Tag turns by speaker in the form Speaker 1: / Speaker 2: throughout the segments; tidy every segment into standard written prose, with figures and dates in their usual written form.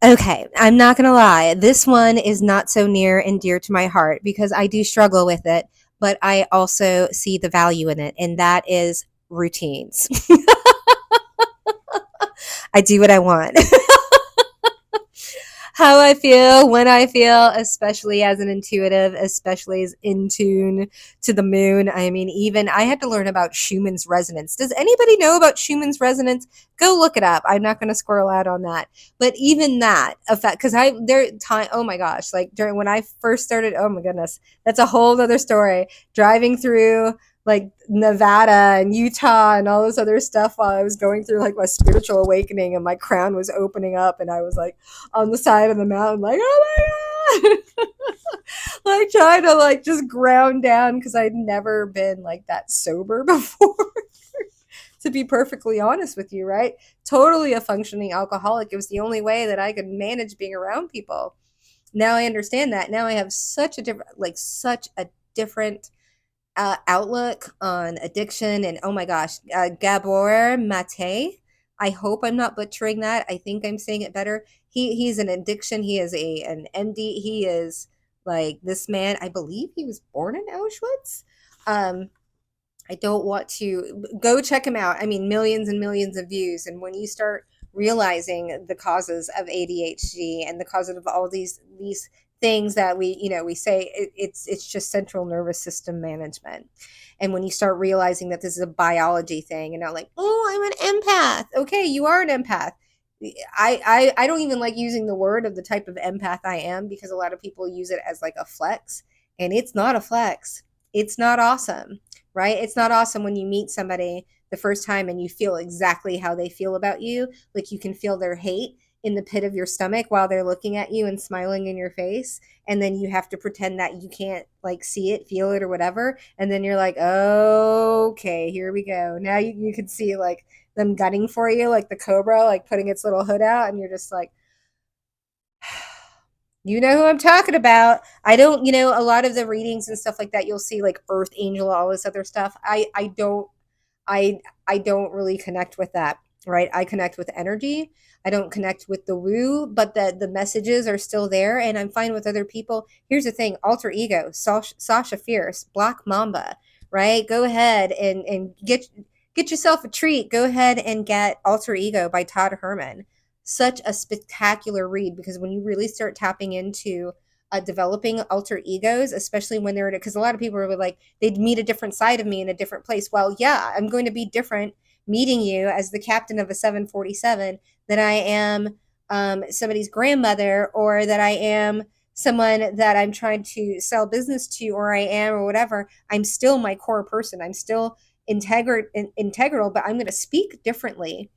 Speaker 1: Okay, I'm not going to lie. This one is not so near and dear to my heart because I do struggle with it, but I also see the value in it, and that is routines. I do what I want. How I feel, when I feel, especially as an intuitive, especially as in tune to the moon. I mean, even I had to learn about Schumann's resonance. Does anybody know about Schumann's resonance? Go look it up. I'm not going to squirrel out on that. But even that effect, because oh my gosh, like during when I first started, oh my goodness, that's a whole other story. Driving through like Nevada and Utah and all this other stuff while I was going through like my spiritual awakening and my crown was opening up and I was like on the side of the mountain like, oh my god. Like trying to like just ground down because I'd never been like that sober before. To be perfectly honest with you, right? Totally a functioning alcoholic. It was the only way that I could manage being around people. Now I understand that. Now I have such a different outlook on addiction. And oh my gosh, Gabor Mate. I hope I'm not butchering that. I think I'm saying it better. He's an addiction. He is an MD. He is like this man. I believe he was born in Auschwitz. I don't want to go check him out. I mean, millions and millions of views. And when you start realizing the causes of ADHD and the causes of all these things that we say it's just central nervous system management. And when you start realizing that this is a biology thing and not like, oh, I'm an empath. Okay, you are an empath. I don't even like using the word of the type of empath I am because a lot of people use it as like a flex, and it's not a flex. It's not awesome, right? It's not awesome when you meet somebody the first time and you feel exactly how they feel about you. Like you can feel their hate in the pit of your stomach while they're looking at you and smiling in your face. And then you have to pretend that you can't like see it, feel it, or whatever. And then you're like, oh, okay, here we go. Now you can see like them gunning for you, like the cobra, like putting its little hood out. And you're just like, you know who I'm talking about. I don't, a lot of the readings and stuff like that, you'll see like Earth Angel, all this other stuff. I don't really connect with that, right? I connect with energy. I don't connect with the woo, but the messages are still there, and I'm fine with other people. Here's the thing: alter ego, Sasha Fierce, Black Mamba, right? Go ahead and get yourself a treat. Go ahead and get Alter Ego by Todd Herman. Such a spectacular read because when you really start tapping into developing alter egos, especially when they're because a lot of people are like they'd meet a different side of me in a different place. Well, yeah, I'm going to be different meeting you as the captain of a 747 than I am somebody's grandmother or that I am someone that I'm trying to sell business to or I am or whatever. I'm still my core person. I'm still integral, but I'm going to speak differently,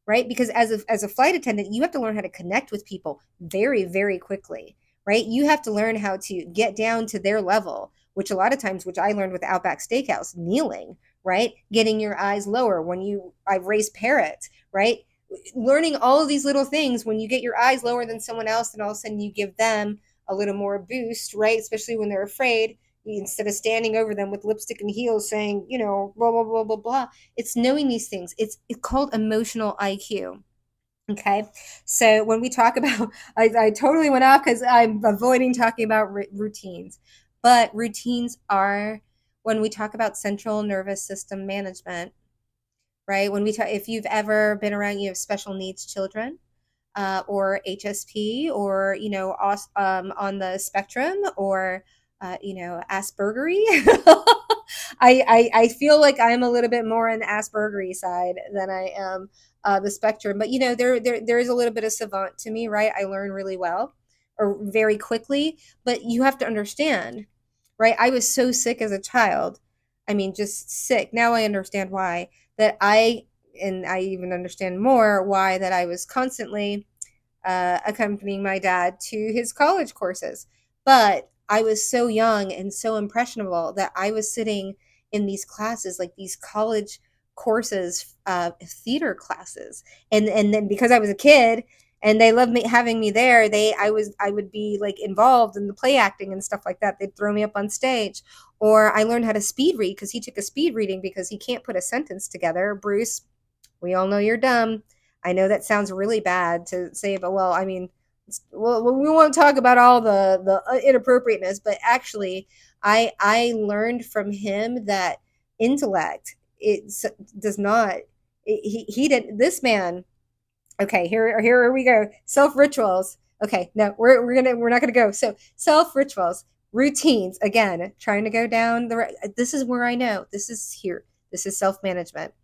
Speaker 1: right? Because as a flight attendant, you have to learn how to connect with people very, very quickly, right? You have to learn how to get down to their level, which a lot of times, which I learned with Outback Steakhouse, kneeling, right? Getting your eyes lower I've raised parrots, right? Learning all of these little things when you get your eyes lower than someone else, and all of a sudden you give them a little more boost, right? Especially when they're afraid, instead of standing over them with lipstick and heels saying, blah, blah, blah, blah, blah. It's knowing these things. It's called emotional IQ. Okay. So when we talk about, I totally went off because I'm avoiding talking about routines, but routines are when we talk about central nervous system management, right? When we talk, if you've ever been around, you have special needs children, or HSP, or on the spectrum, or Aspergery. I feel like I'm a little bit more on the Aspergery side than I am the spectrum. But there is a little bit of savant to me, right? I learn really well or very quickly. But you have to understand, right? I was so sick as a child. I mean, just sick. Now I understand why. And I even understand more why that I was constantly accompanying my dad to his college courses. But I was so young and so impressionable that I was sitting in these classes, like these college courses, theater classes, and then because I was a kid and they loved me having me there, I would be like involved in the play acting and stuff like that. They'd throw me up on stage, or I learned how to speed read because he took a speed reading because he can't put a sentence together. Bruce, we all know you're dumb. I know that sounds really bad to say, but well, I mean, well, we won't talk about all the inappropriateness, but actually, I learned from him that intellect does not. He didn't. This man. Okay, here we go. Self rituals. Okay, no, we're not gonna go. So self rituals, routines. Again, trying to go down the. This is where I know. This is here. This is self management.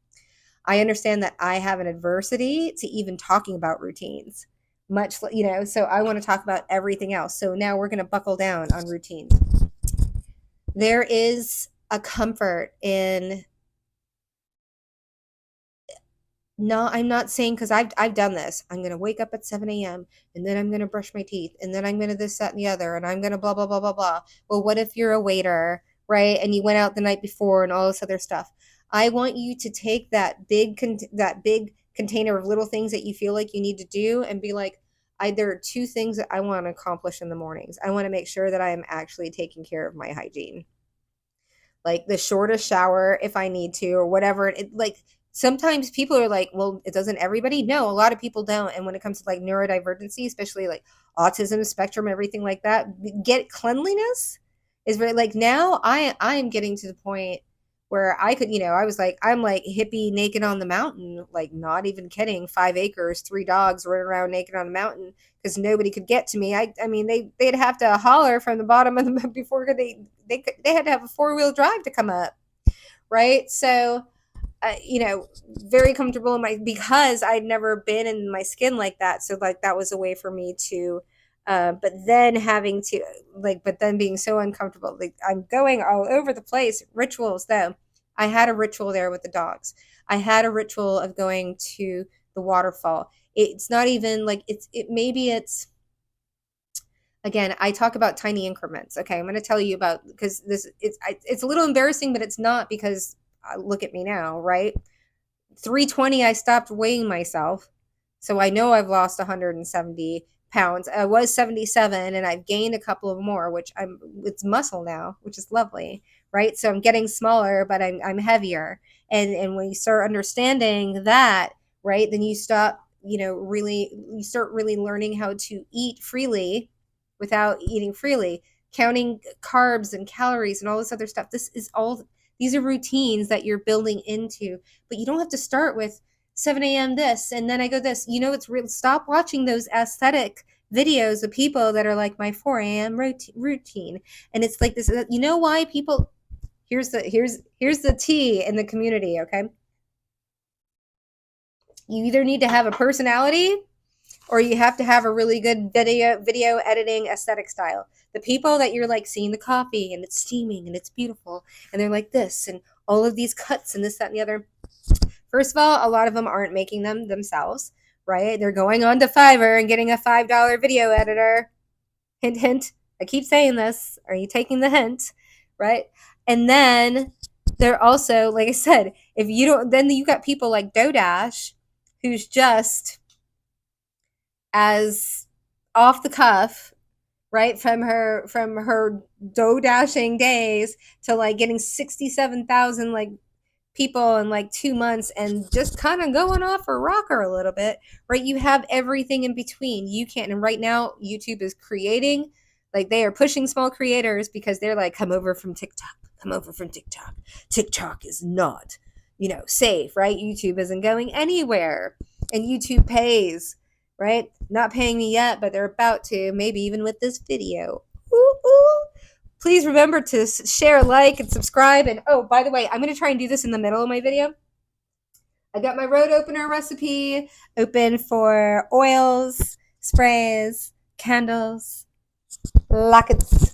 Speaker 1: I understand that I have an adversity to even talking about routines. So I want to talk about everything else. So now we're going to buckle down on routines. There is a comfort in, no, I'm not saying, because I've done this. I'm gonna wake up at 7 a.m. and then I'm gonna brush my teeth and then I'm gonna this, that, and the other, and I'm gonna blah blah blah blah blah. Well, what if you're a waiter, right? And you went out the night before and all this other stuff. I want you to take that big container of little things that you feel like you need to do and be like, there are two things that I want to accomplish in the mornings. I want to make sure that I am actually taking care of my hygiene, like the shortest shower if I need to, or whatever. Like sometimes people are like, well, it doesn't everybody? No, a lot of people don't. And when it comes to like neurodivergency, especially like autism spectrum, everything like that, get cleanliness is very, like, now I am getting to the point where I could, I was like, I'm like hippie naked on the mountain, like not even kidding, 5 acres, 3 dogs running around naked on the mountain because nobody could get to me. I mean, they'd have to holler from the bottom of the before they had to have a 4-wheel drive to come up, right? So, very comfortable in my, because I'd never been in my skin like that. So like that was a way for me to, but then having to but then being so uncomfortable, like I'm going all over the place. Rituals though, I had a ritual there with the dogs. I had a ritual of going to the waterfall. It's not even like maybe it's, again, I talk about tiny increments. Okay, I'm going to tell you about, because it's a little embarrassing, but it's not, because look at me now, right? 320, I stopped weighing myself, so I know I've lost 170 pounds. I was 77, and I've gained a couple of more, which it's muscle now, which is lovely, right? So I'm getting smaller, but I'm heavier, and when you start understanding that, right, then you start really learning how to eat freely without eating freely, counting carbs and calories and all this other stuff. These are routines that you're building into, but you don't have to start with 7 a.m. this and then I go this. It's real. Stop watching those aesthetic videos of people that are like my 4 a.m. routine, and it's like this. You know why people? Here's the tea in the community. Okay, you either need to have a personality or you have to have a really good video editing aesthetic style. The people that you're like seeing the coffee and it's steaming and it's beautiful and they're like this and all of these cuts and this, that, and the other. First of all, a lot of them aren't making them themselves, right? They're going on to Fiverr and getting a $5 video editor. Hint, hint. I keep saying this. Are you taking the hint? Right? And then they're also, like I said, if you don't, then you got people like Dodash, who's just as off the cuff, right, from her dough dashing days to like getting 67,000 like people in like 2 months and just kind of going off her rocker a little bit, right? You have everything in between. You can't, and right now YouTube is creating, like they are pushing small creators because they're like, come over from TikTok. TikTok is not, safe, right? YouTube isn't going anywhere, and YouTube pays, right? Not paying me yet, but they're about to, maybe even with this video. Ooh, ooh. Please remember to share, like, and subscribe. And oh, by the way, I'm going to try and do this in the middle of my video. I got my road opener recipe open for oils, sprays, candles, lockets,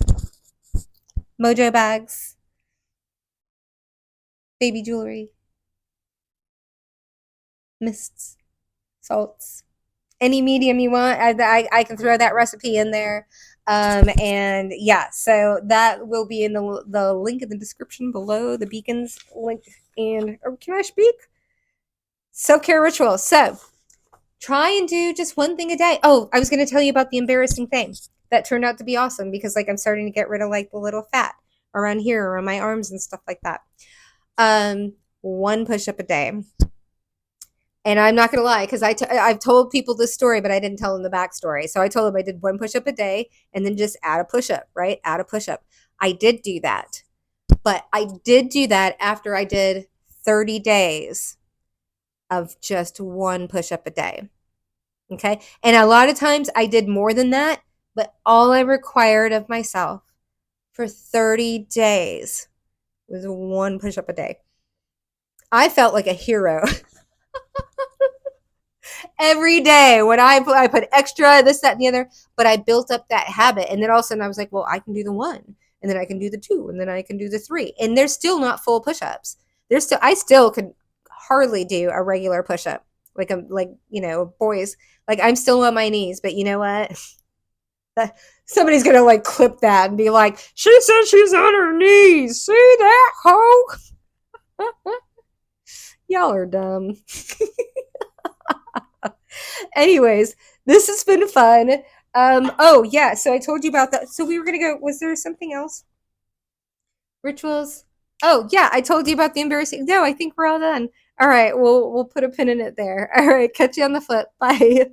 Speaker 1: MOJO bags, baby jewelry, mists, salts, any medium you want. I can throw that recipe in there. And yeah, so that will be in the link in the description below, the beacons link. And can I speak? Self-care rituals. So try and do just one thing a day. Oh, I was going to tell you about the embarrassing thing that turned out to be awesome, because like I'm starting to get rid of like the little fat around here, around my arms and stuff like that. One push-up a day. And I'm not going to lie, because I've told people this story, but I didn't tell them the backstory. So I told them I did 1 push-up a day and then just add a push-up, right? Add a push-up. I did do that. But I did do that after I did 30 days of just 1 push-up a day. Okay. And a lot of times I did more than that, but all I required of myself for 30 days was 1 push-up a day. I felt like a hero. Every day when I put extra this, that, and the other, but I built up that habit. And then all of a sudden I was like, well, I can do the 1, and then I can do the 2, and then I can do the 3. And they're still not full push-ups. I still could hardly do a regular push-up. Like boys, like I'm still on my knees, but you know what? Somebody's gonna like clip that and be like, she said she's on her knees. See that, hoe? Y'all are dumb. Anyways, this has been fun. Oh yeah, so I told you about that. So we were gonna go. Was there something else? Rituals. Oh yeah, I told you about the embarrassing. No, I think we're all done. All right, we'll put a pin in it there. All right, catch you on the flip. Bye.